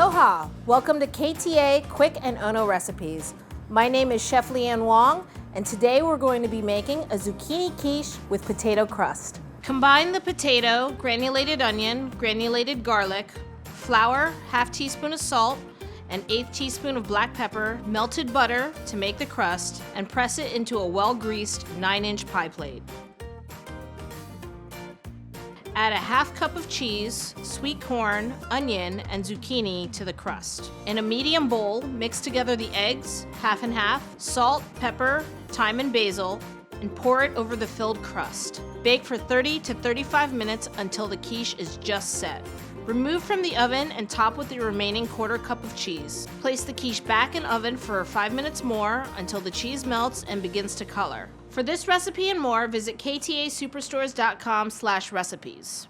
Aloha! Welcome to KTA Quick and Ono Recipes. My name is Chef Leanne Wong, and today we're going to be making a zucchini quiche with potato crust. Combine the potato, granulated onion, granulated garlic, flour, half teaspoon of salt, an 1/8 teaspoon of black pepper, melted butter to make the crust, and press it into a well-greased 9-inch pie plate. Add a half cup of cheese, sweet corn, onion, and zucchini to the crust. In a medium bowl, mix together the eggs, half and half, salt, pepper, thyme, and basil, and pour it over the filled crust. Bake for 30 to 35 minutes until the quiche is just set. Remove from the oven and top with the remaining 1/4 cup of cheese. Place the quiche back in oven for 5 minutes more until the cheese melts and begins to color. For this recipe and more, visit ktasuperstores.com/recipes.